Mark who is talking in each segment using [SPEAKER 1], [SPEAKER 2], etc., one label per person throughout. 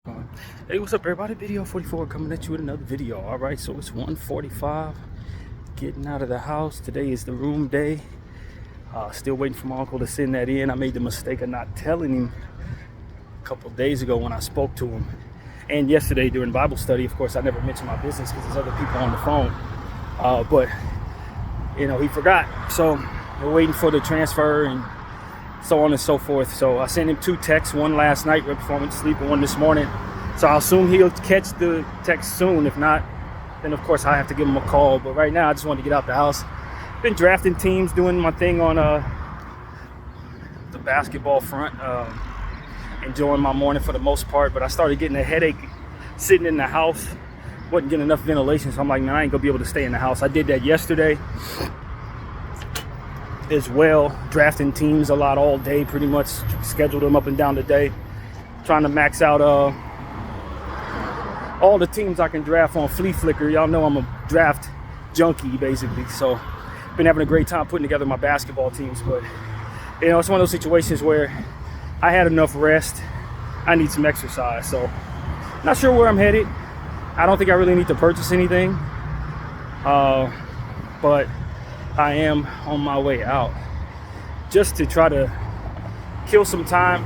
[SPEAKER 1] Hey, what's up, everybody? Video 44 coming at you with another video. All right, so it's 1:45, getting out of the house. Today is the room day. Still waiting for my uncle to send that in. I made the mistake of not telling him a couple of days ago when I spoke to him, and yesterday during Bible study. Of course, I never mentioned my business because there's other people on the phone, but he forgot. So we're waiting for the transfer and so on and so forth. So I sent him 2 texts, one last night right before I went to sleep and one this morning. So I'll assume he'll catch the text soon. If not, then of course I have to give him a call. But right now I just wanted to get out the house. Been drafting teams, doing my thing on the basketball front. Enjoying my morning for the most part, but I started getting a headache sitting in the house. Wasn't getting enough ventilation, so I'm like, man, I ain't gonna be able to stay in the house. I did that yesterday as well, drafting teams a lot all day, pretty much scheduled them up and down the day, trying to max out all the teams I can draft on Flea Flicker. Y'all know I'm a draft junkie basically, so been having a great time putting together my basketball teams. But it's one of those situations where I had enough rest, I need some exercise. So not sure where I'm headed. I don't think I really need to purchase anything, but I am on my way out just to try to kill some time.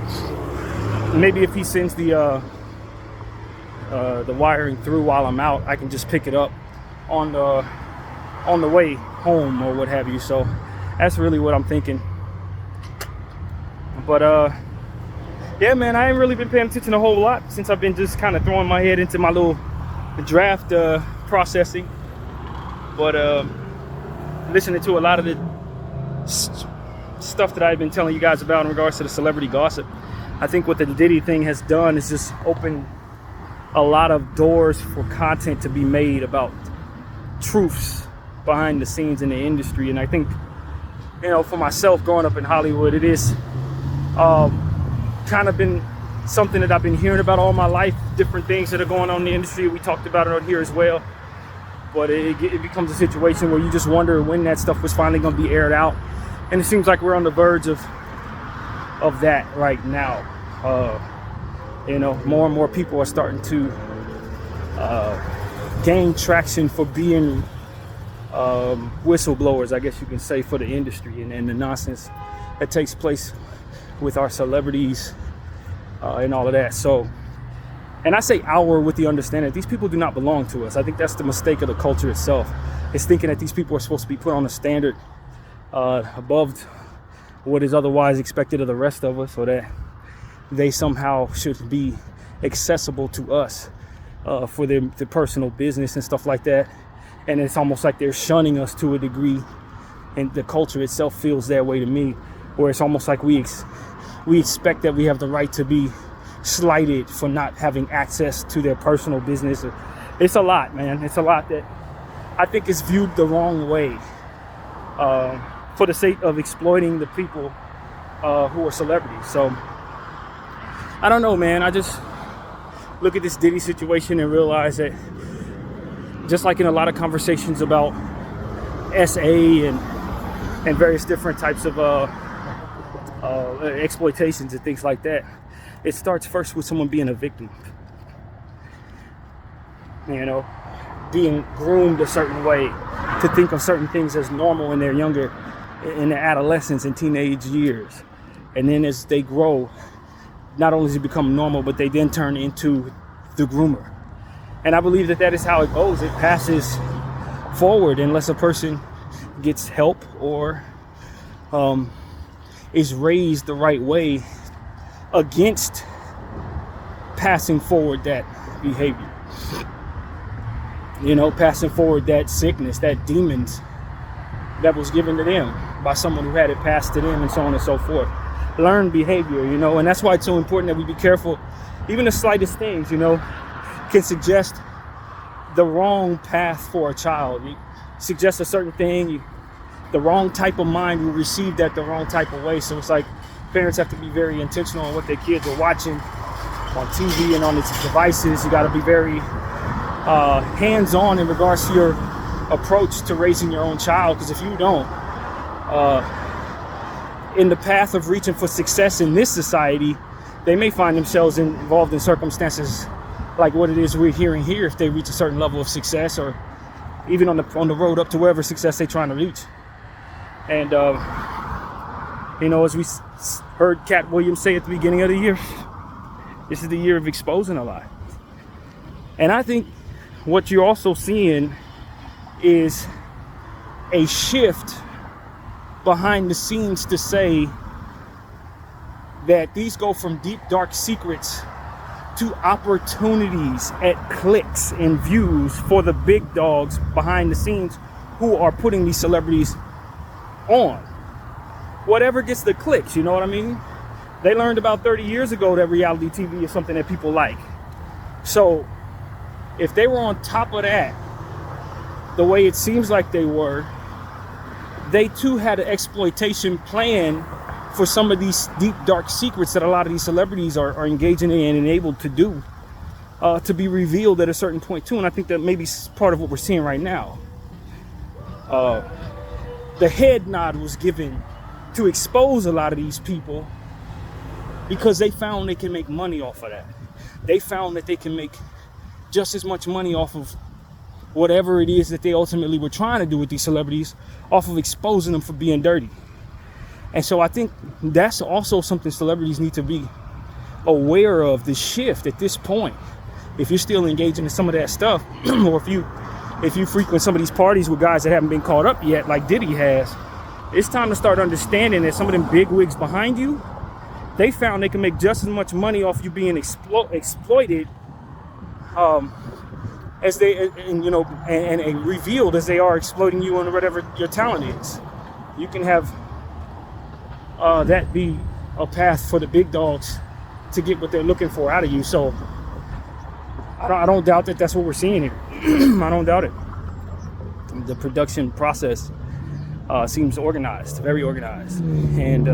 [SPEAKER 1] Maybe if he sends the wiring through while I'm out, I can just pick it up on the way home or what have you. So that's really what I'm thinking. But yeah, man, I ain't really been paying attention a whole lot since I've been just kind of throwing my head into my little draft processing. But listening to a lot of the stuff that I've been telling you guys about in regards to the celebrity gossip. I think what the Diddy thing has done is just open a lot of doors for content to be made about truths behind the scenes in the industry. And I think, for myself growing up in Hollywood, it is kind of been something that I've been hearing about all my life, different things that are going on in the industry. We talked about it on here as well. But it becomes a situation where you just wonder when that stuff was finally going to be aired out. And it seems like we're on the verge of that right now. More and more people are starting to gain traction for being whistleblowers, I guess you can say, for the industry and the nonsense that takes place with our celebrities and all of that. So, and I say our with the understanding that these people do not belong to us. I think that's the mistake of the culture itself. It's thinking that these people are supposed to be put on a standard above what is otherwise expected of the rest of us, or that they somehow should be accessible to us for their personal business and stuff like that. And it's almost like they're shunning us to a degree, and the culture itself feels that way to me, where it's almost like we expect that we have the right to be slighted for not having access to their personal business. It's a lot, man. It's a lot that I think is viewed the wrong way for the sake of exploiting the people who are celebrities. So I don't know, man. I just look at this Diddy situation and realize that, just like in a lot of conversations about SA and various different types of exploitations and things like that, it starts first with someone being a victim. Being groomed a certain way to think of certain things as normal in their adolescence and teenage years. And then as they grow, not only does it become normal, but they then turn into the groomer. And I believe that is how it goes. It passes forward unless a person gets help or is raised the right way against passing forward that behavior. Passing forward that sickness, that demons that was given to them by someone who had it passed to them, and so on and so forth. Learned behavior, and that's why it's so important that we be careful. Even the slightest things, can suggest the wrong path for a child. You suggest a certain thing, the wrong type of mind will receive that the wrong type of way. So it's like parents have to be very intentional on what their kids are watching on TV and on its devices. You got to be very hands-on in regards to your approach to raising your own child, because if you don't, in the path of reaching for success in this society, they may find themselves involved in circumstances like what it is we're hearing here if they reach a certain level of success, or even on the road up to wherever success they're trying to reach. And as we heard Cat Williams say at the beginning of the year, this is the year of exposing a lot. And I think what you're also seeing is a shift behind the scenes to say that these go from deep, dark secrets to opportunities at clicks and views for the big dogs behind the scenes who are putting these celebrities on. Whatever gets the clicks, you know what I mean? They learned about 30 years ago that reality TV is something that people like. So if they were on top of that, the way it seems like they were, they too had an exploitation plan for some of these deep, dark secrets that a lot of these celebrities are engaging in and able to do, to be revealed at a certain point too. And I think that maybe is part of what we're seeing right now. The head nod was given to expose a lot of these people because they found they can make money off of that. They found that they can make just as much money off of whatever it is that they ultimately were trying to do with these celebrities, off of exposing them for being dirty. And so I think that's also something celebrities need to be aware of, the shift at this point. If you're still engaging in some of that stuff, or if you frequent some of these parties with guys that haven't been caught up yet, like Diddy has, it's time to start understanding that some of them big wigs behind you, they found they can make just as much money off you being exploited as they, and revealed as they are exploiting you on whatever your talent is. You can have that be a path for the big dogs to get what they're looking for out of you. So I don't doubt that that's what we're seeing here. I don't doubt it. The production process seems organized, very organized. And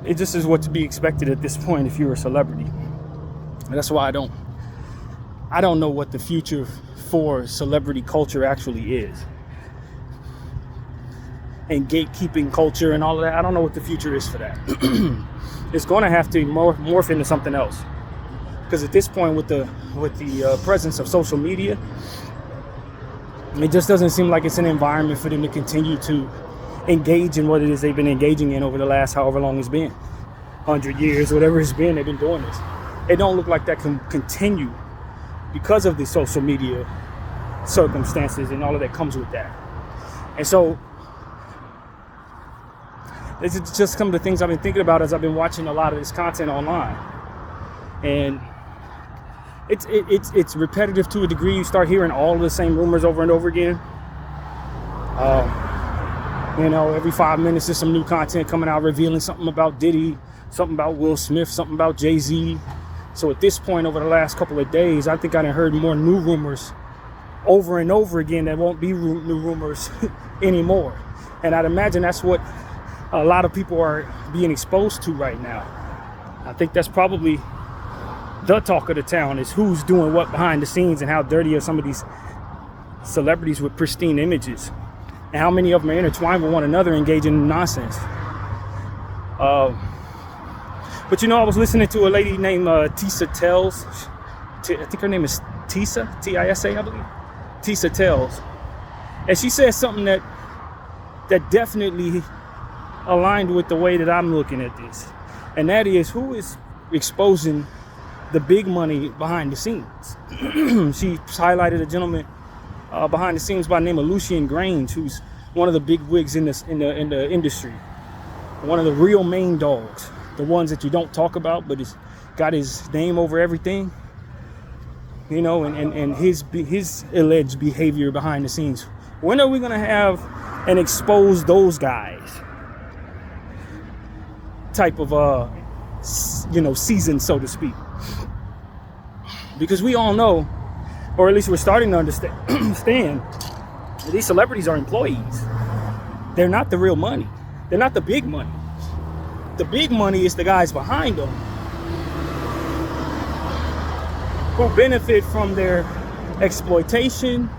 [SPEAKER 1] it just is what to be expected at this point if you're a celebrity. And that's why I don't know what the future for celebrity culture actually is. And gatekeeping culture and all of that, I don't know what the future is for that. It's going to have to morph into something else. Because at this point, with the presence of social media, it just doesn't seem like it's an environment for them to continue to engage in what it is they've been engaging in over the last however long it's been. 100 years, whatever it's been, they've been doing this. It don't look like that can continue because of the social media circumstances and all of that comes with that. And so it's just some of the things I've been thinking about as I've been watching a lot of this content online. And it's repetitive to a degree. You start hearing all of the same rumors over and over again. Every 5 minutes there's some new content coming out revealing something about Diddy, something about Will Smith, something about Jay-Z. So at this point, over the last couple of days, I think I done heard more new rumors over and over again that won't be new rumors anymore. And I'd imagine that's what a lot of people are being exposed to right now. I think that's probably the talk of the town, is who's doing what behind the scenes and how dirty are some of these celebrities with pristine images and how many of them are intertwined with one another engaging in nonsense. But I was listening to a lady named Tisa Tells. I think her name is Tisa, T-I-S-A, I believe. Tisa Tells. And she said something that definitely aligned with the way that I'm looking at this. And that is, who is exposing the big money behind the scenes? She highlighted a gentleman behind the scenes by the name of Lucian Grange, who's one of the big wigs in the industry. One of the real main dogs. The ones that you don't talk about, but he's got his name over everything. And his alleged behavior behind the scenes. When are we going to have and expose those guys type of season, so to speak? Because we all know, or at least we're starting to understand that these celebrities are employees. They're not the real money. They're not the big money. The big money is the guys behind them who benefit from their exploitation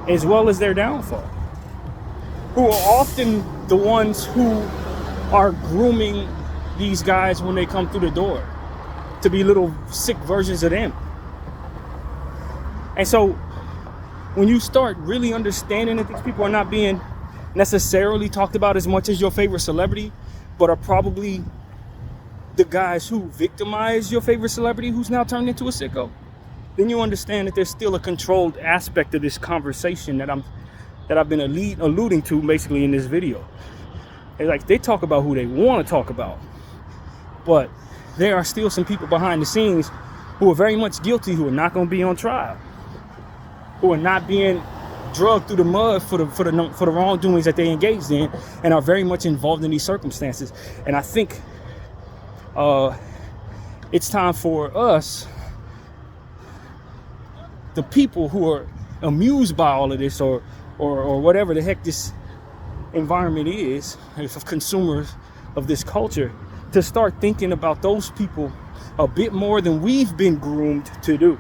[SPEAKER 1] as well as their downfall, who are often the ones who are grooming these guys when they come through the door to be little sick versions of them. And so when you start really understanding that these people are not being necessarily talked about as much as your favorite celebrity, but are probably the guys who victimize your favorite celebrity who's now turned into a sicko, then you understand that there's still a controlled aspect of this conversation that I've been alluding to basically in this video. It's like they talk about who they want to talk about, but there are still some people behind the scenes who are very much guilty, who are not going to be on trial, who are not being drugged through the mud for the wrongdoings that they engaged in, and are very much involved in these circumstances. And I think it's time for us, the people who are amused by all of this, or whatever the heck this environment is, of consumers of this culture, to start thinking about those people a bit more than we've been groomed to do.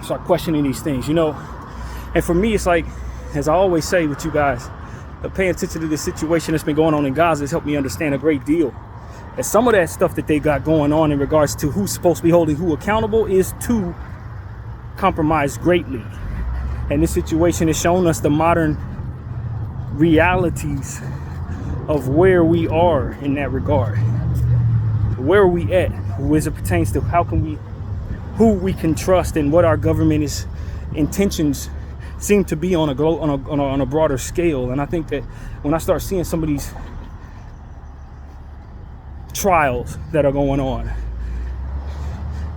[SPEAKER 1] Start questioning these things, And for me, it's like, as I always say with you guys, paying attention to this situation that's been going on in Gaza has helped me understand a great deal. And some of that stuff that they got going on in regards to who's supposed to be holding who accountable is too compromised greatly. And this situation has shown us the modern realities of where we are in that regard. Where are we at as it pertains to who we can trust, and what our government intentions seem to be on a broader scale. And I think that when I start seeing some of these trials that are going on,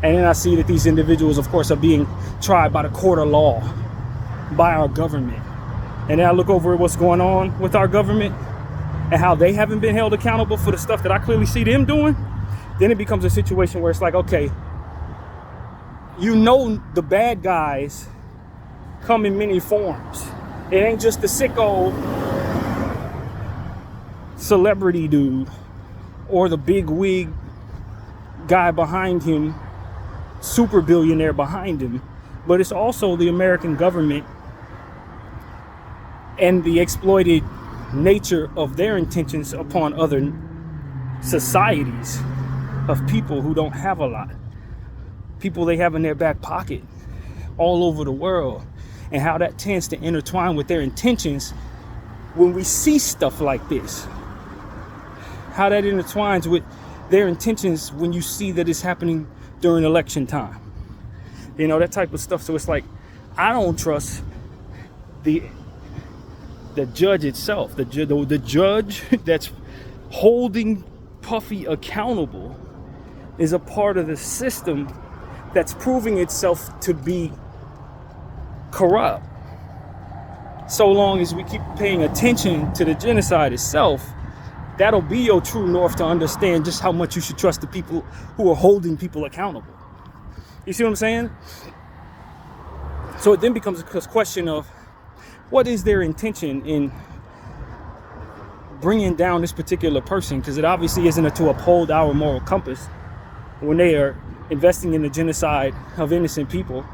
[SPEAKER 1] and then I see that these individuals, of course, are being tried by the court of law, by our government, and then I look over at what's going on with our government and how they haven't been held accountable for the stuff that I clearly see them doing, then it becomes a situation where it's like, okay, the bad guys come in many forms. It ain't just the sicko celebrity dude or the big wig guy behind him, super billionaire behind him, but it's also the American government and the exploited nature of their intentions upon other societies of people who don't have a lot, people they have in their back pocket all over the world, and how that tends to intertwine with their intentions when we see stuff like this, how that intertwines with their intentions when you see that it's happening during election time, that type of stuff. So it's like, I don't trust the judge itself, the judge that's holding Puffy accountable is a part of the system that's proving itself to be corrupt. So long as we keep paying attention to the genocide itself, that'll be your true north to understand just how much you should trust the people who are holding people accountable. You see what I'm saying? So it then becomes a question of, what is their intention in bringing down this particular person? Because it obviously isn't to uphold our moral compass when they are investing in the genocide of innocent people,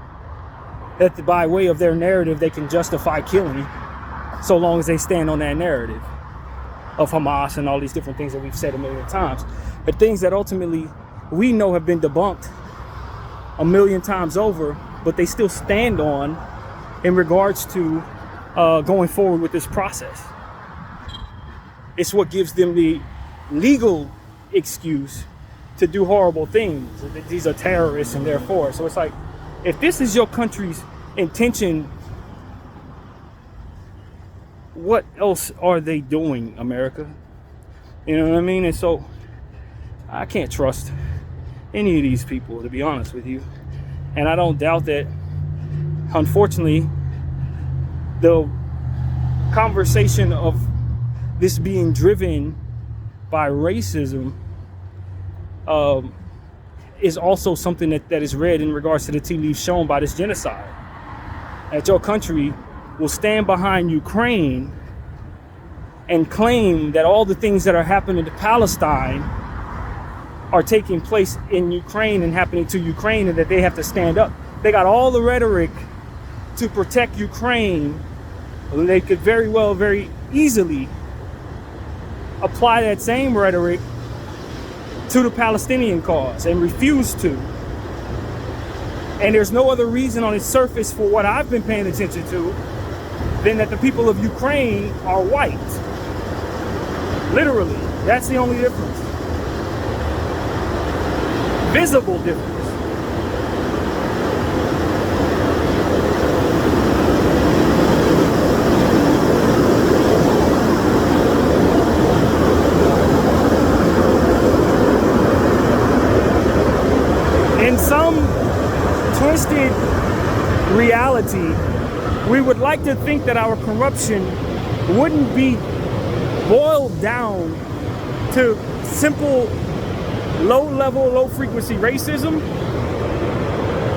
[SPEAKER 1] that by way of their narrative they can justify killing, so long as they stand on that narrative of Hamas and all these different things that we've said a million times, but things that ultimately we know have been debunked a million times over, but they still stand on in regards to going forward with this process. It's what gives them the legal excuse to do horrible things. These are terrorists and therefore. So it's like, if this is your country's intention, what else are they doing, America? You know what I mean? And so I can't trust any of these people, to be honest with you. And I don't doubt that, unfortunately, the conversation of this being driven by racism is also something that is read in regards to the tea leaves shown by this genocide. That your country will stand behind Ukraine and claim that all the things that are happening to Palestine are taking place in Ukraine and happening to Ukraine, and that they have to stand up. They got all the rhetoric to protect Ukraine. They could very easily apply that same rhetoric to the Palestinian cause and refuse to. And there's no other reason on its surface for what I've been paying attention to than that the people of Ukraine are white. Literally, that's the only difference. Visible difference. In some twisted reality, we would like to think that our corruption wouldn't be boiled down to simple low-level, low-frequency racism,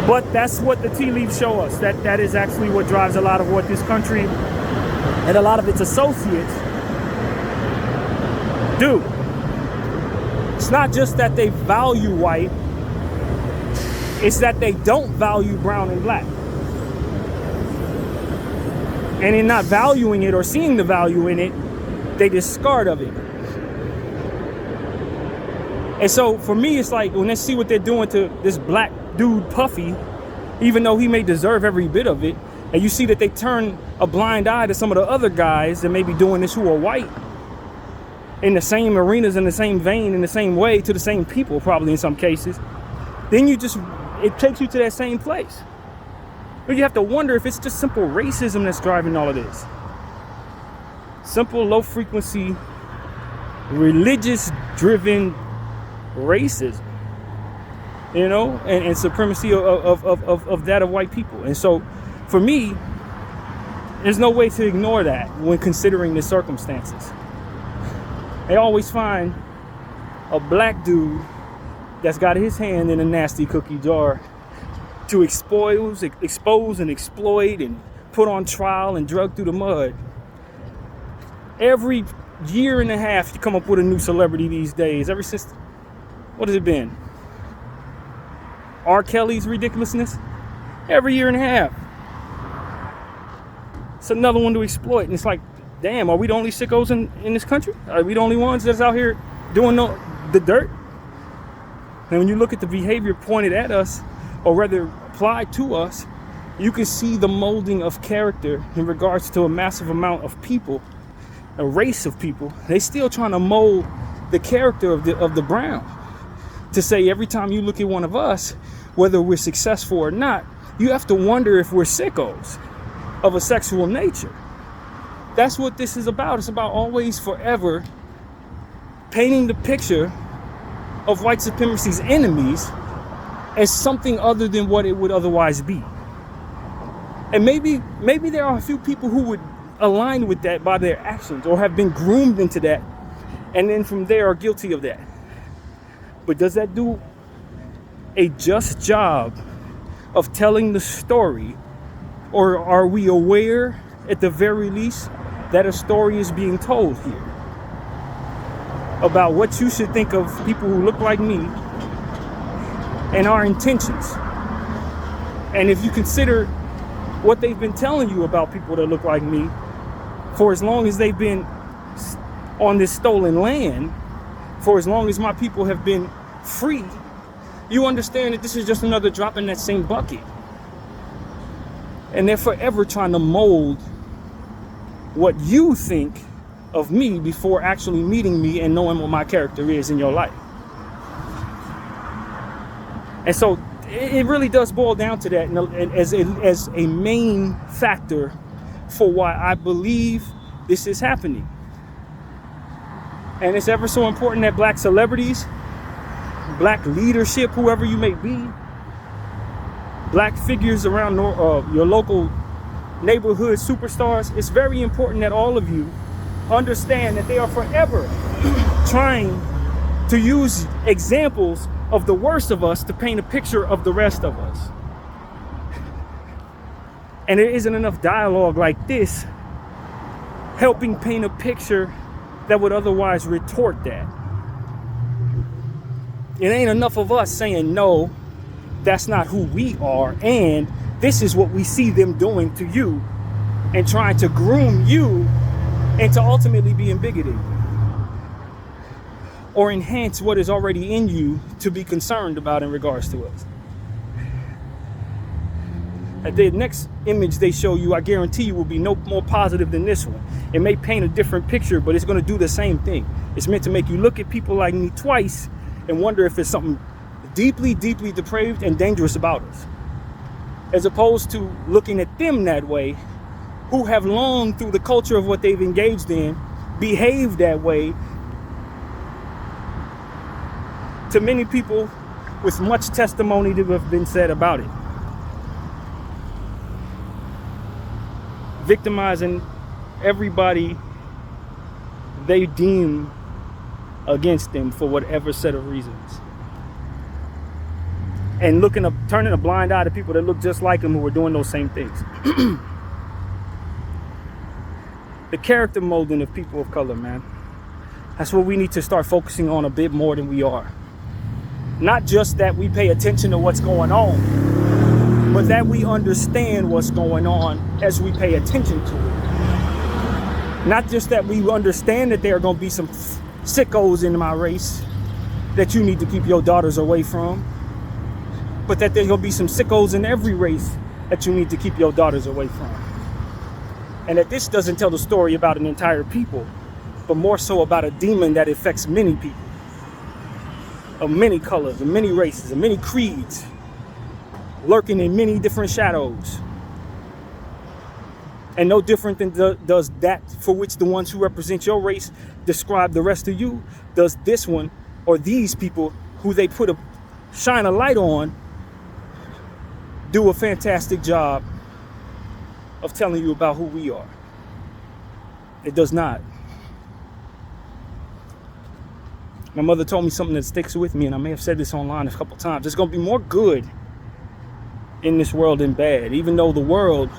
[SPEAKER 1] but that's what the tea leaves show us. That is actually what drives a lot of what this country and a lot of its associates do. It's not just that they value white, it's that they don't value brown and black. And in not valuing it or seeing the value in it, they discard of it. And so for me, it's like when they see what they're doing to this black dude Puffy, even though he may deserve every bit of it, and you see that they turn a blind eye to some of the other guys that may be doing this who are white in the same arenas, in the same vein, in the same way, to the same people probably in some cases, then it takes you to that same place. But you have to wonder if it's just simple racism that's driving all of this. Simple, low-frequency, religious-driven racism, you know, and supremacy of that of white people. And so, for me, there's no way to ignore that when considering the circumstances. They always find a black dude that's got his hand in a nasty cookie jar to expose and exploit and put on trial and drug through the mud. Every year and a half, you come up with a new celebrity these days. Ever since, what has it been? R. Kelly's ridiculousness? Every year and a half. It's another one to exploit. And it's like, damn, are we the only sickos in this country? Are we the only ones that's out here doing the dirt? And when you look at the behavior pointed at us, or rather applied to us, you can see the molding of character in regards to a massive amount of people, a race of people. They still trying to mold the character of the brown. To say every time you look at one of us, whether we're successful or not, you have to wonder if we're sickos of a sexual nature. That's what this is about. It's about always, forever painting the picture of white supremacy's enemies as something other than what it would otherwise be. And maybe there are a few people who would align with that by their actions or have been groomed into that, and then from there are guilty of that. But does that do a just job of telling the story? Or are we aware, at the very least, that a story is being told here about what you should think of people who look like me and our intentions? And if you consider what they've been telling you about people that look like me for as long as they've been on this stolen land, for as long as my people have been free, you understand that this is just another drop in that same bucket. And they're forever trying to mold what you think of me before actually meeting me and knowing what my character is in your life. And so it really does boil down to that as a main factor for why I believe this is happening. And it's ever so important that black celebrities, black leadership, whoever you may be, black figures around your local neighborhood superstars, it's very important that all of you understand that they are forever trying to use examples of the worst of us to paint a picture of the rest of us. And there isn't enough dialogue like this helping paint a picture that would otherwise retort that. It ain't enough of us saying, no, that's not who we are, and this is what we see them doing to you, and trying to groom you and to ultimately being bigoted or enhance what is already in you to be concerned about in regards to us. At the next image they show you, I guarantee you, will be no more positive than this one. It may paint a different picture, but it's going to do the same thing. It's meant to make you look at people like me twice and wonder if there's something deeply, deeply depraved and dangerous about us, as opposed to looking at them that way, who have long, through the culture of what they've engaged in, behaved that way to many people with much testimony to have been said about it. Victimizing everybody they deem against them for whatever set of reasons. And turning a blind eye to people that look just like them who are doing those same things. The character molding of people of color, man. That's what we need to start focusing on a bit more than we are. Not just that we pay attention to what's going on, but that we understand what's going on as we pay attention to it. Not just that we understand that there are going to be some sickos in my race that you need to keep your daughters away from, but that there's going to be some sickos in every race that you need to keep your daughters away from. And that this doesn't tell the story about an entire people, but more so about a demon that affects many people, of many colors, of many races, of many creeds, lurking in many different shadows. And no different than does that for which the ones who represent your race describe the rest of you, does this one or these people who they shine a light on do a fantastic job of telling you about who we are. It does not. My mother told me something that sticks with me, and I may have said this online a couple times. There's going to be more good in this world than bad, even though the world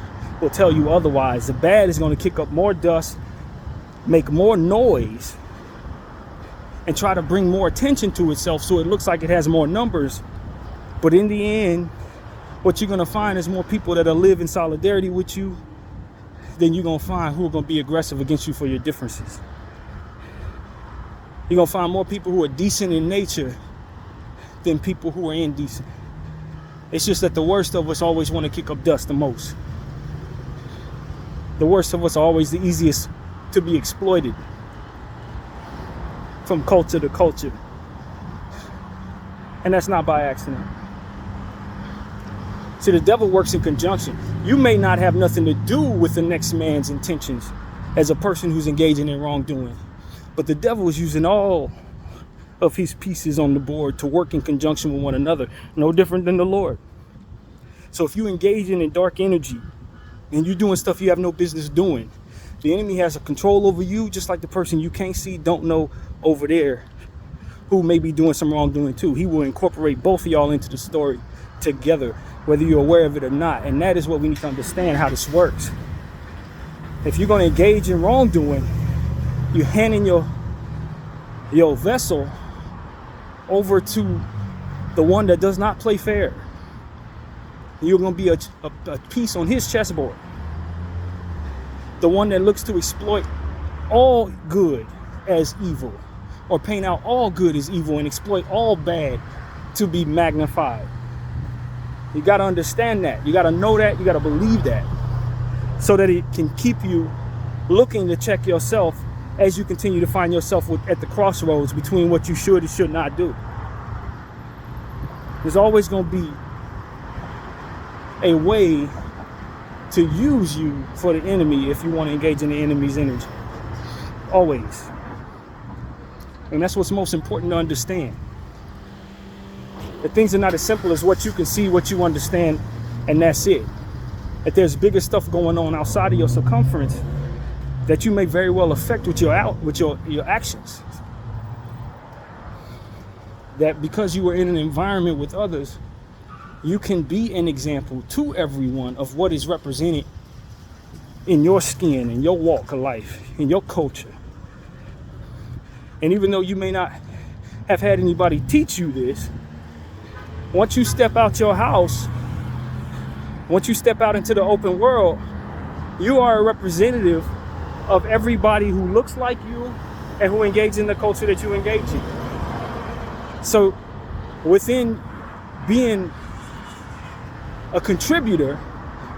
[SPEAKER 1] will tell you otherwise. The bad is going to kick up more dust, make more noise, and try to bring more attention to itself so it looks like it has more numbers. But in the end, what you're going to find is more people that will live in solidarity with you than you're going to find who are going to be aggressive against you for your differences. You're going to find more people who are decent in nature than people who are indecent. It's just that the worst of us always want to kick up dust the most. The worst of us are always the easiest to be exploited from culture to culture. And that's not by accident. See, the devil works in conjunction. You may not have nothing to do with the next man's intentions as a person who's engaging in wrongdoing, but the devil is using all of his pieces on the board to work in conjunction with one another, no different than the Lord. So if you engage in dark energy and you're doing stuff you have no business doing, the enemy has a control over you, just like the person you can't see, don't know over there, who may be doing some wrongdoing too. He will incorporate both of y'all into the story together, whether you're aware of it or not. And that is what we need to understand, how this works. If you're going to engage in wrongdoing, you're handing your vessel over to the one that does not play fair. You're going to be a piece on his chessboard. The one that looks to exploit all good as evil, or paint out all good as evil and exploit all bad to be magnified. You got to understand that. You got to know that. You got to believe that, so that it can keep you looking to check yourself as you continue to find yourself at the crossroads between what you should and should not do. There's always going to be a way to use you for the enemy if you want to engage in the enemy's energy. Always. And that's what's most important to understand. That things are not as simple as what you can see, what you understand, and that's it. That there's bigger stuff going on outside of your circumference that you may very well affect with your actions. That because you are in an environment with others, you can be an example to everyone of what is represented in your skin, in your walk of life, in your culture. And even though you may not have had anybody teach you this, once you step out your house, once you step out into the open world, you are a representative of everybody who looks like you and who engage in the culture that you engage in. So within being a contributor,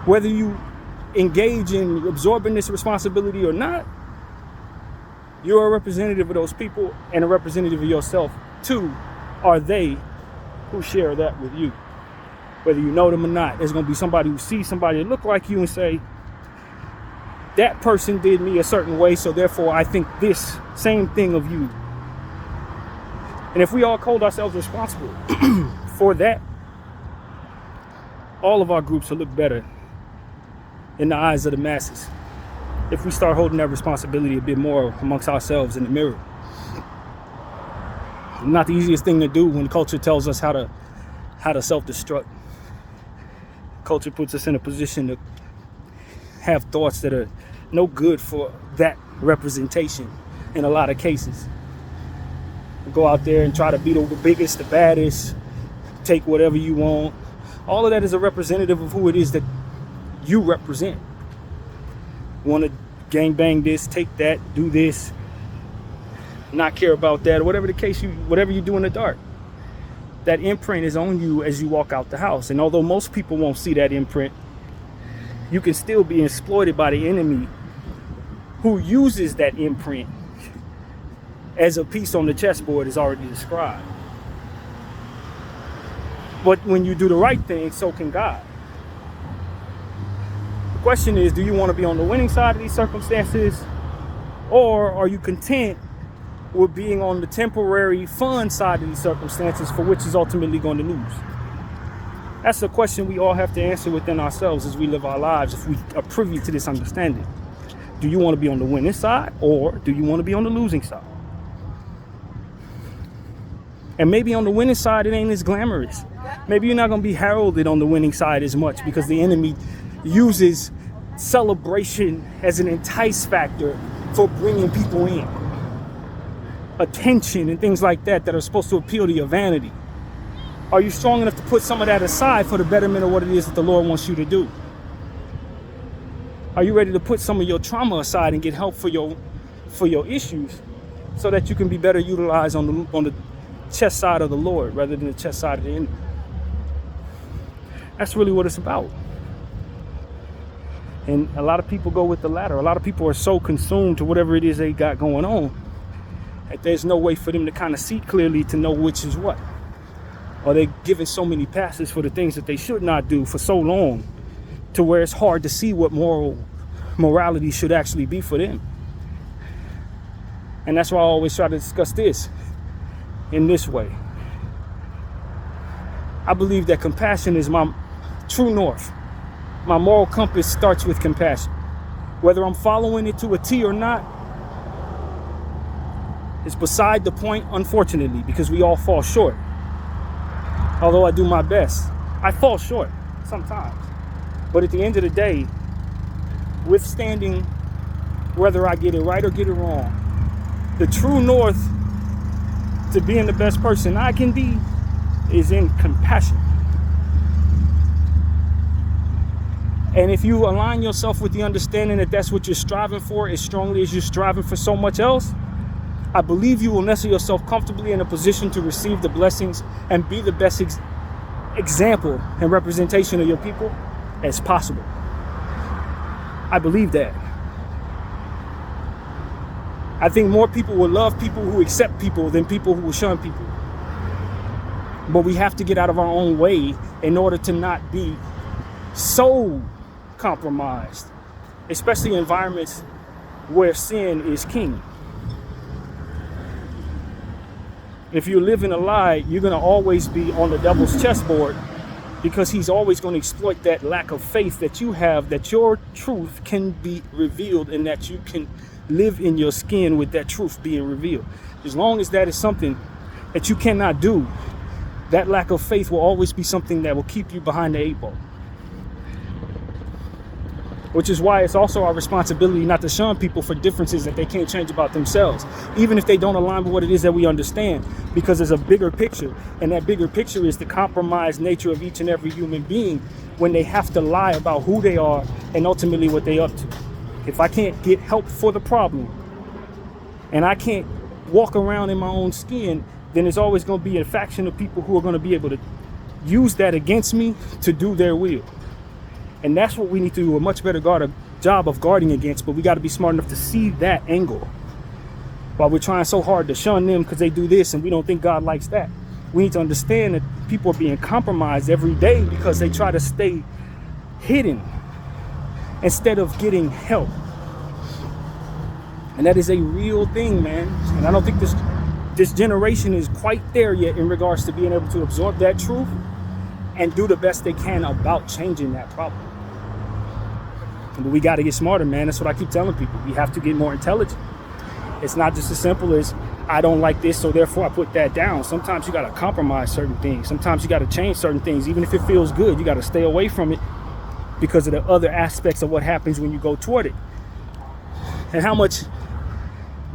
[SPEAKER 1] whether you engage in absorbing this responsibility or not, you're a representative of those people and a representative of yourself. Two are they who share that with you. Whether you know them or not, there's going to be somebody who sees somebody that look like you and say, that person did me a certain way, so therefore I think this same thing of you. And if we all hold ourselves responsible for that, all of our groups will look better in the eyes of the masses if we start holding that responsibility a bit more amongst ourselves in the mirror. Not the easiest thing to do when culture tells us how to self-destruct. Culture puts us in a position to have thoughts that are no good for that representation in a lot of cases. Go out there and try to be the biggest, the baddest, take whatever you want. All of that is a representative of who it is that you represent. Want to gangbang this, take that, do this, not care about that, or whatever the case, whatever you do in the dark. That imprint is on you as you walk out the house. And although most people won't see that imprint, you can still be exploited by the enemy who uses that imprint as a piece on the chessboard is already described. But when you do the right thing, so can God. The question is, do you want to be on the winning side of these circumstances, or are you content with being on the temporary fun side of these circumstances for which is ultimately going to lose? That's a question we all have to answer within ourselves as we live our lives, if we are privy to this understanding. Do you want to be on the winning side, or do you want to be on the losing side? And maybe on the winning side, it ain't as glamorous. Maybe you're not going to be heralded on the winning side as much because the enemy uses celebration as an entice factor for bringing people in. Attention and things like that are supposed to appeal to your vanity. Are you strong enough to put some of that aside for the betterment of what it is that the Lord wants you to do? Are you ready to put some of your trauma aside and get help for your issues so that you can be better utilized on the chess side of the Lord rather than the chess side of the enemy? That's really what it's about. And a lot of people go with the latter. A lot of people are so consumed to whatever it is they got going on that there's no way for them to kind of see clearly to know which is what. Or they're given so many passes for the things that they should not do for so long to where it's hard to see what morality should actually be for them. And that's why I always try to discuss this in this way. I believe that compassion is my true north. My moral compass starts with compassion. Whether I'm following it to a T or not is beside the point, unfortunately, because we all fall short. Although I do my best, I fall short sometimes. But at the end of the day, withstanding whether I get it right or get it wrong, the true north to being the best person I can be is in compassion. And if you align yourself with the understanding that that's what you're striving for as strongly as you're striving for so much else, I believe you will nestle yourself comfortably in a position to receive the blessings and be the best example and representation of your people as possible. I believe that. I think more people will love people who accept people than people who will shun people. But we have to get out of our own way in order to not be so compromised, especially in environments where sin is king. If you're living a lie, you're going to always be on the devil's chessboard because he's always going to exploit that lack of faith that you have, that your truth can be revealed and that you can live in your skin with that truth being revealed. As long as that is something that you cannot do, that lack of faith will always be something that will keep you behind the 8 ball. Which is why it's also our responsibility not to shun people for differences that they can't change about themselves, even if they don't align with what it is that we understand, because there's a bigger picture, and that bigger picture is the compromised nature of each and every human being when they have to lie about who they are and ultimately what they're up to. if I can't get help for the problem and I can't walk around in my own skin, then there's always going to be a faction of people who are going to be able to use that against me to do their will. And that's what we need to do a much better job of guarding against. But we got to be smart enough to see that angle while we're trying so hard to shun them because they do this and we don't think God likes that. We need to understand that people are being compromised every day because they try to stay hidden instead of getting help. And that is a real thing, man. And I don't think this generation is quite there yet in regards to being able to absorb that truth and do the best they can about changing that problem. But we got to get smarter, man. That's what I keep telling people. We have to get more intelligent. It's not just as simple as I don't like this, so therefore I put that down. Sometimes you got to compromise certain things. Sometimes you got to change certain things. Even if it feels good, you got to stay away from it because of the other aspects of what happens when you go toward it. And how much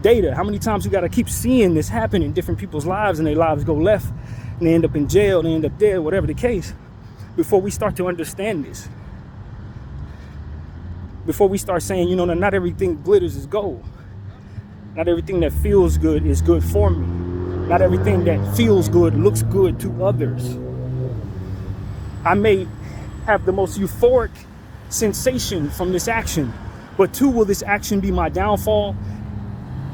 [SPEAKER 1] data, how many times we got to keep seeing this happen in different people's lives and their lives go left and they end up in jail, they end up dead, whatever the case, before we start to understand this. Before we start saying, you know, not everything glitters is gold. Not everything that feels good is good for me. Not everything that feels good looks good to others. I may have the most euphoric sensation from this action, but two, will this action be my downfall?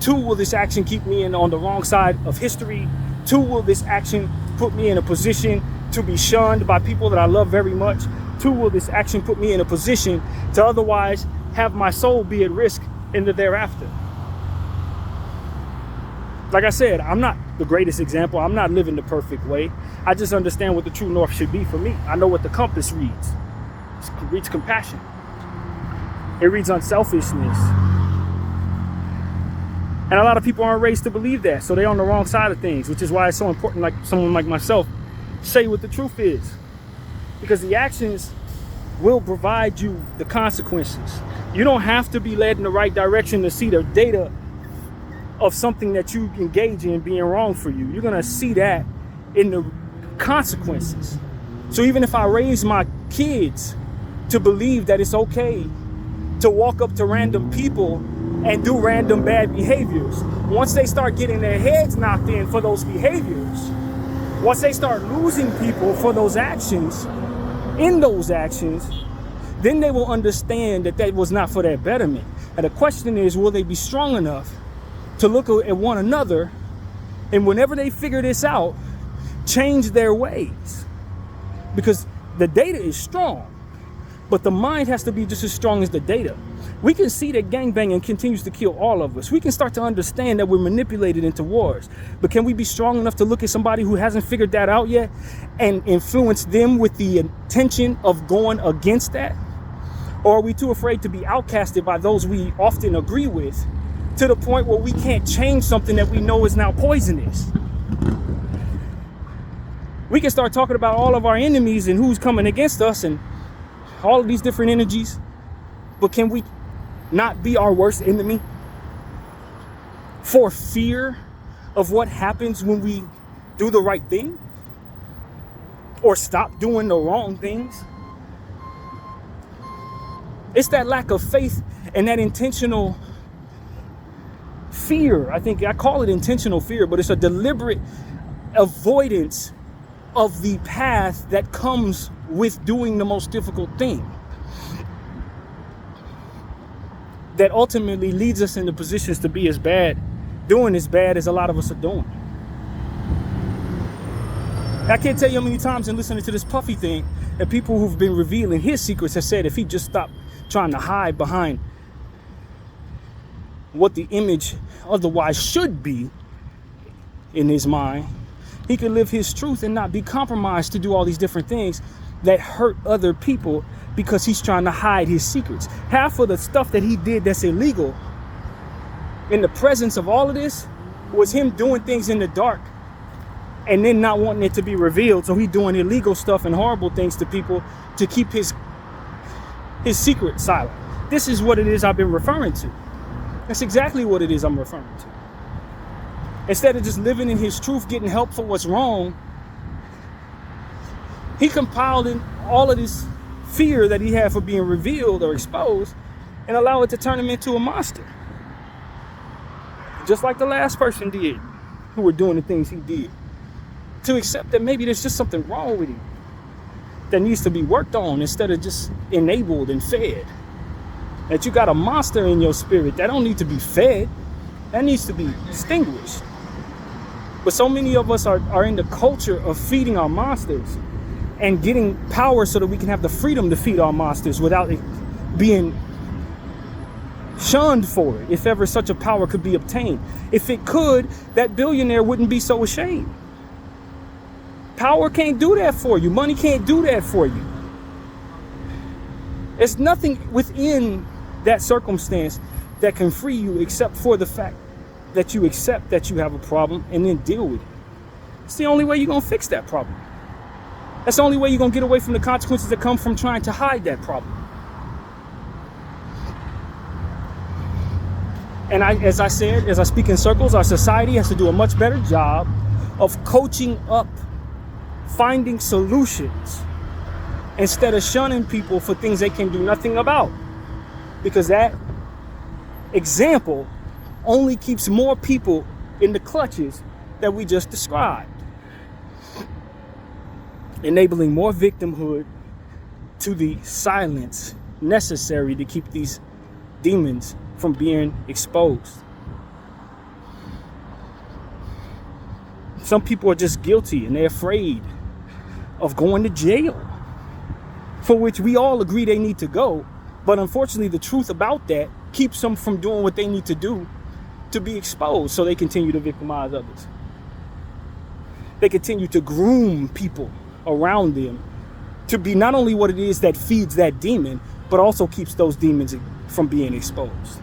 [SPEAKER 1] Two, will this action keep me on the wrong side of history? Two, will this action put me in a position to be shunned by people that I love very much? Two, will this action put me in a position to otherwise have my soul be at risk in the thereafter? Like I said, I'm not the greatest example. I'm not living the perfect way. I just understand what the true north should be for me. I know what the compass reads. It reads compassion. It reads unselfishness. And a lot of people aren't raised to believe that. So they're on the wrong side of things, which is why it's so important, like someone like myself, say what the truth is. Because the actions will provide you the consequences. You don't have to be led in the right direction to see the data of something that you engage in being wrong for you. You're gonna see that in the consequences. So even if I raise my kids to believe that it's okay to walk up to random people and do random bad behaviors, once they start getting their heads knocked in for those behaviors, once they start losing people for those actions, in those actions, then they will understand that that was not for their betterment. And the question is, will they be strong enough to look at one another and whenever they figure this out, change their ways? Because the data is strong, but the mind has to be just as strong as the data. We can see that gangbanging continues to kill all of us. We can start to understand that we're manipulated into wars. But can we be strong enough to look at somebody who hasn't figured that out yet and influence them with the intention of going against that? Or are we too afraid to be outcasted by those we often agree with to the point where we can't change something that we know is now poisonous? We can start talking about all of our enemies and who's coming against us and all of these different energies, but can we not be our worst enemy for fear of what happens when we do the right thing or stop doing the wrong things? It's that lack of faith and that intentional fear. I think I call it intentional fear, but it's a deliberate avoidance of the path that comes with doing the most difficult thing that ultimately leads us into positions to be doing as bad as a lot of us are doing. I can't tell you how many times in listening to this Puffy thing that people who've been revealing his secrets have said if he just stopped trying to hide behind what the image otherwise should be in his mind, he could live his truth and not be compromised to do all these different things that hurt other people because he's trying to hide his secrets. Half of the stuff that he did that's illegal in the presence of all of this was him doing things in the dark and then not wanting it to be revealed. So he's doing illegal stuff and horrible things to people to keep his secret silent. This is what it is I've been referring to. That's exactly what it is I'm referring to. Instead of just living in his truth, getting help for what's wrong, he compiled in all of this fear that he had for being revealed or exposed and allow it to turn him into a monster. Just like the last person did, who were doing the things he did. To accept that maybe there's just something wrong with him that needs to be worked on instead of just enabled and fed. That you got a monster in your spirit that don't need to be fed, that needs to be extinguished. But so many of us are in the culture of feeding our monsters and getting power so that we can have the freedom to feed our monsters without it being shunned for it, if ever such a power could be obtained. If it could, that billionaire wouldn't be so ashamed. Power can't do that for you. Money can't do that for you. There's nothing within that circumstance that can free you except for the fact that you accept that you have a problem and then deal with it. It's the only way you're going to fix that problem. That's the only way you're going to get away from the consequences that come from trying to hide that problem. And as I said, as I speak in circles, our society has to do a much better job of coaching up, finding solutions, instead of shunning people for things they can do nothing about. Because that example only keeps more people in the clutches that we just described, enabling more victimhood to the silence necessary to keep these demons from being exposed. Some people are just guilty and they're afraid of going to jail, for which we all agree they need to go. But unfortunately, the truth about that keeps them from doing what they need to do to be exposed, so they continue to victimize others. They continue to groom people around them to be not only what it is that feeds that demon, but also keeps those demons from being exposed,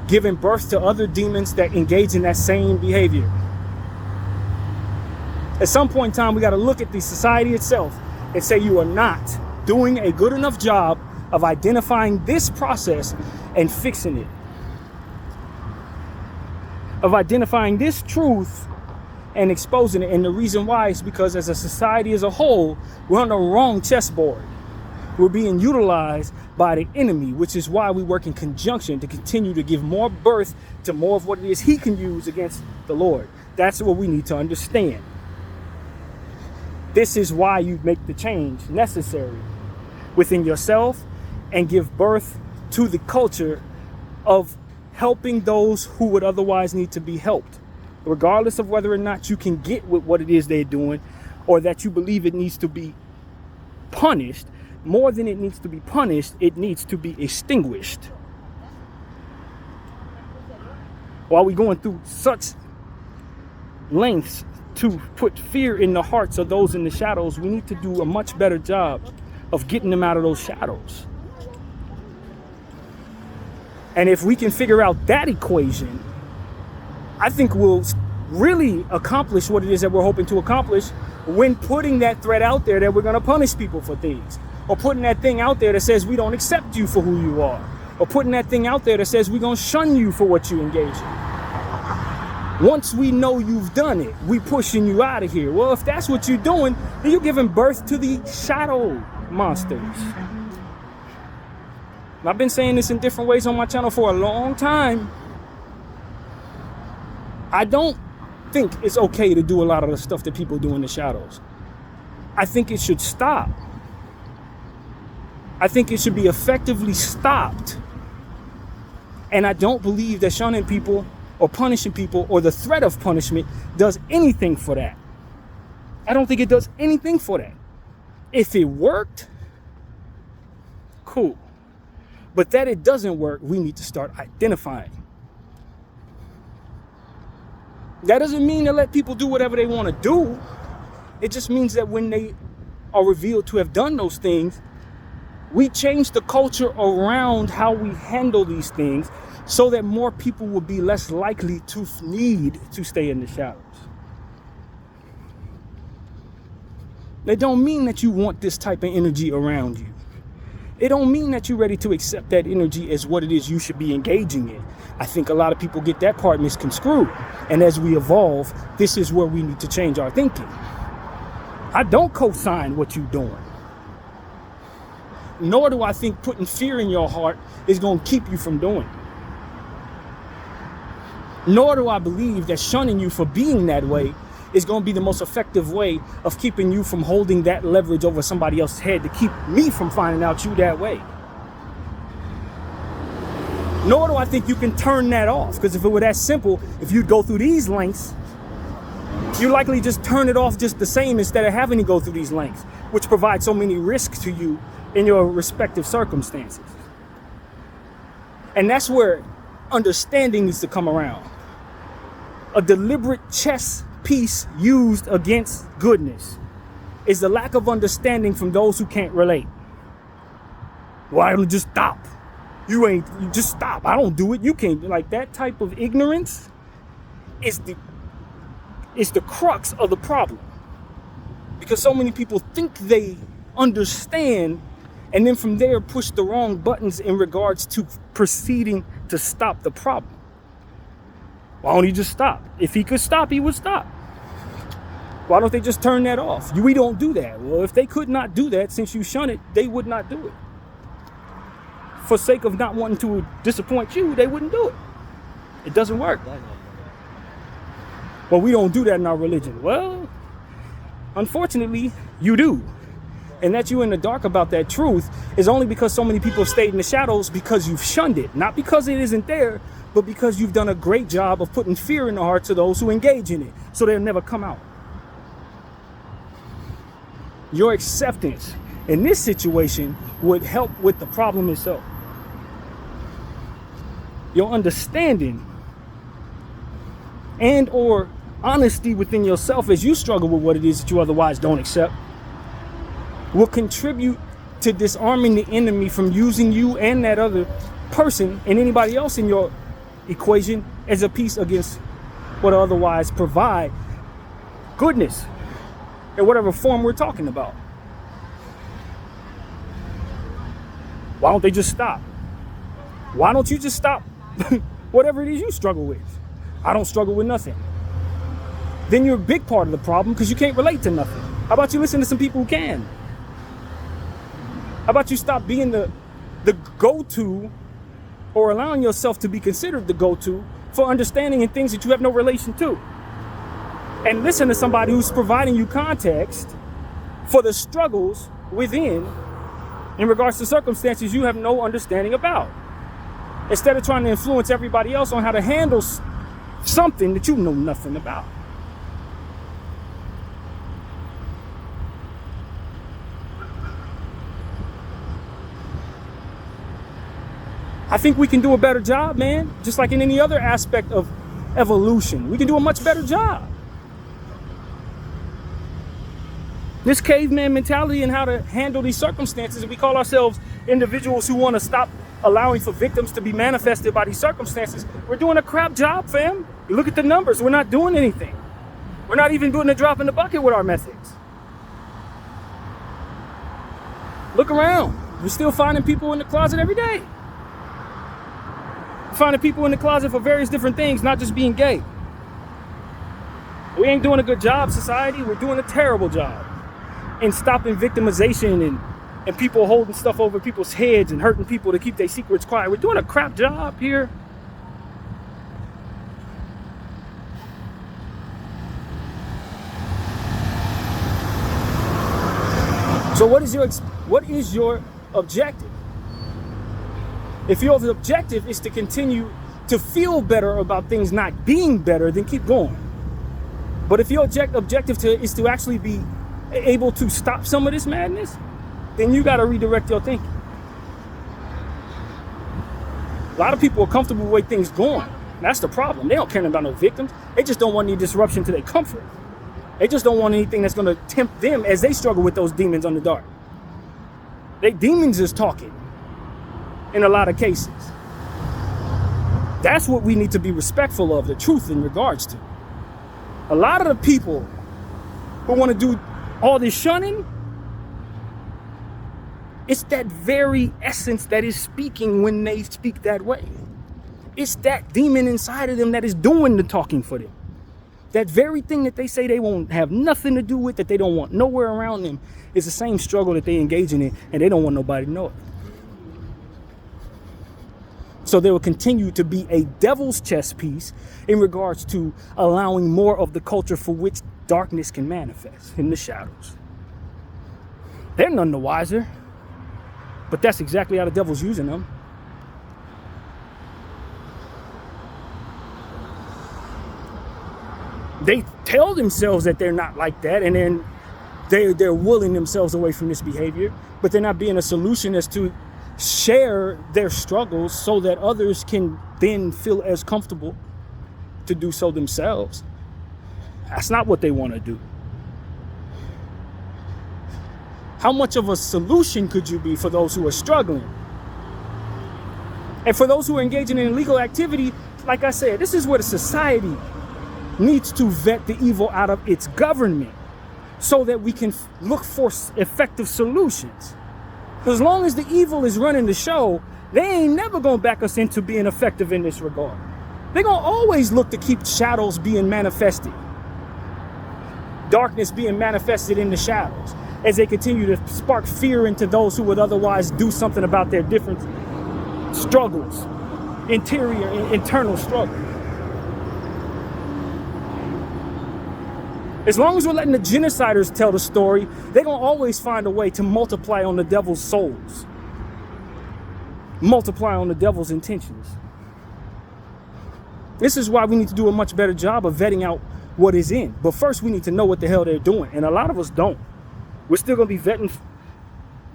[SPEAKER 1] giving birth to other demons that engage in that same behavior. At some point in time, we got to look at the society itself and say, you are not doing a good enough job of identifying this process and fixing it, of identifying this truth and exposing it. And the reason why is because as a society as a whole, we're on the wrong chessboard. We're being utilized by the enemy, which is why we work in conjunction to continue to give more birth to more of what it is he can use against the Lord. That's what we need to understand. This is why you make the change necessary within yourself and give birth to the culture of helping those who would otherwise need to be helped, regardless of whether or not you can get with what it is they're doing, or that you believe it needs to be punished. More than it needs to be punished, it needs to be extinguished. While we're going through such lengths to put fear in the hearts of those in the shadows, we need to do a much better job of getting them out of those shadows. And if we can figure out that equation, I think we'll really accomplish what it is that we're hoping to accomplish when putting that threat out there that we're going to punish people for things, or putting that thing out there that says we don't accept you for who you are, or putting that thing out there that says we're going to shun you for what you engage in. Once we know you've done it, we pushing you out of here. Well, if that's what you're doing, then you're giving birth to the shadow monsters. I've been saying this in different ways on my channel for a long time. I don't think it's okay to do a lot of the stuff that people do in the shadows. I think it should stop. I think it should be effectively stopped. And I don't believe that shunning people or punishing people or the threat of punishment does anything for that. I don't think it does anything for that. If it worked, cool. But that it doesn't work, we need to start identifying. That doesn't mean to let people do whatever they want to do. It just means that when they are revealed to have done those things, we change the culture around how we handle these things so that more people will be less likely to need to stay in the shadows. That don't mean that you want this type of energy around you. It don't mean that you're ready to accept that energy as what it is you should be engaging in. I think a lot of people get that part misconstrued. And as we evolve, this is where we need to change our thinking. I don't co-sign what you're doing. nor do I think putting fear in your heart is going to keep you from doing it. Nor do I believe that shunning you for being that way is going to be the most effective way of keeping you from holding that leverage over somebody else's head to keep me from finding out you that way. Nor do I think you can turn that off, because if it were that simple, if you'd go through these lengths, you likely just turn it off just the same instead of having to go through these lengths, which provide so many risks to you in your respective circumstances. And that's where understanding needs to come around. A deliberate chess piece used against goodness is the lack of understanding from those who can't relate. Why don't you just stop? You just stop. I don't do it. You can't. Like, that type of ignorance is the crux of the problem. Because so many people think they understand and then from there push the wrong buttons in regards to proceeding to stop the problem. Why don't he just stop? If he could stop, he would stop. Why don't they just turn that off? We don't do that. Well, if they could not do that, since you shun it, they would not do it. For sake of not wanting to disappoint you, they wouldn't do it. It doesn't work. Well, we don't do that in our religion. Well, unfortunately, you do. And that you're in the dark about that truth is only because so many people have stayed in the shadows because you've shunned it. Not because it isn't there, but because you've done a great job of putting fear in the hearts of those who engage in it, so they'll never come out. Your acceptance in this situation would help with the problem itself. Your understanding and or honesty within yourself as you struggle with what it is that you otherwise don't accept will contribute to disarming the enemy from using you and that other person and anybody else in your equation as a piece against what otherwise provide goodness in whatever form we're talking about. Why don't they just stop? Why don't you just stop whatever it is you struggle with? I don't struggle with nothing. Then you're a big part of the problem because you can't relate to nothing. How about you listen to some people who can? How about you stop being the go-to or allowing yourself to be considered the go-to for understanding in things that you have no relation to? And listen to somebody who's providing you context for the struggles within in regards to circumstances you have no understanding about. Instead of trying to influence everybody else on how to handle something that you know nothing about. I think we can do a better job, man. Just like in any other aspect of evolution, we can do a much better job. This caveman mentality and how to handle these circumstances, and we call ourselves individuals who want to stop allowing for victims to be manifested by these circumstances. We're doing a crap job, fam. You look at the numbers. We're not doing anything. We're not even putting a drop in the bucket with our methods. Look around. We're still finding people in the closet every day. Finding people in the closet for various different things, not just being gay. We ain't doing a good job, society. We're doing a terrible job in stopping victimization and people holding stuff over people's heads and hurting people to keep their secrets quiet. We're doing a crap job here. So what is your objective? If your objective is to continue to feel better about things not being better, then keep going. But if your objective is to actually be able to stop some of this madness, then you got to redirect your thinking. A lot of people are comfortable with the way things going. That's the problem. They don't care about no victims. They just don't want any disruption to their comfort. They just don't want anything that's going to tempt them as they struggle with those demons on the dark. They demons is talking in a lot of cases. That's what we need to be respectful of, the truth in regards to. A lot of the people who want to do all this shunning, it's that very essence that is speaking when they speak that way. It's that demon inside of them that is doing the talking for them. That very thing that they say they won't have nothing to do with, that they don't want nowhere around them, is the same struggle that they engage in, and they don't want nobody to know it. So there will continue to be a devil's chess piece in regards to allowing more of the culture for which darkness can manifest in the shadows. They're none the wiser, but that's exactly how the devil's using them. They tell themselves that they're not like that, and then they're willing themselves away from this behavior, but they're not being a solution as to share their struggles so that others can then feel as comfortable to do so themselves. That's not what they want to do. How much of a solution could you be for those who are struggling? And for those who are engaging in illegal activity, like I said, this is where the society needs to vet the evil out of its government so that we can look for effective solutions. As long as the evil is running the show, they ain't never gonna back us into being effective in this regard. They're gonna always look to keep shadows being manifested, darkness being manifested in the shadows, as they continue to spark fear into those who would otherwise do something about their different struggles, interior and internal struggles. As long as we're letting the genociders tell the story, they're going to always find a way to multiply on the devil's souls, multiply on the devil's intentions. This is why we need to do a much better job of vetting out what is in. But first, we need to know what the hell they're doing. And a lot of us don't. We're still going to be vetting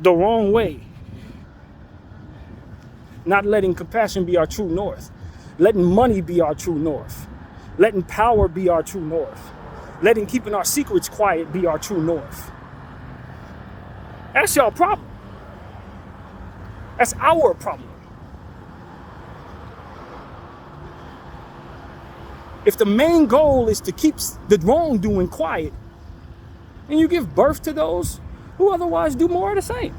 [SPEAKER 1] the wrong way. Not letting compassion be our true north. Letting money be our true north. Letting power be our true north. Letting keeping our secrets quiet be our true north. That's y'all problem. That's our problem. If the main goal is to keep the wrongdoing quiet, and you give birth to those who otherwise do more of the same.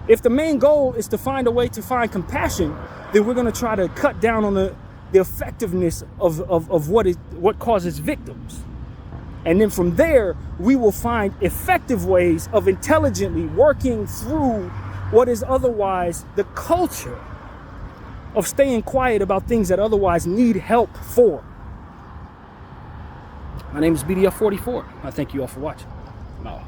[SPEAKER 1] If the main goal is to find a way to find compassion, then we're going to try to cut down on the effectiveness of what causes victims. And then from there, we will find effective ways of intelligently working through what is otherwise the culture of staying quiet about things that otherwise need help for. My name is BDF44. I thank you all for watching. I'm out.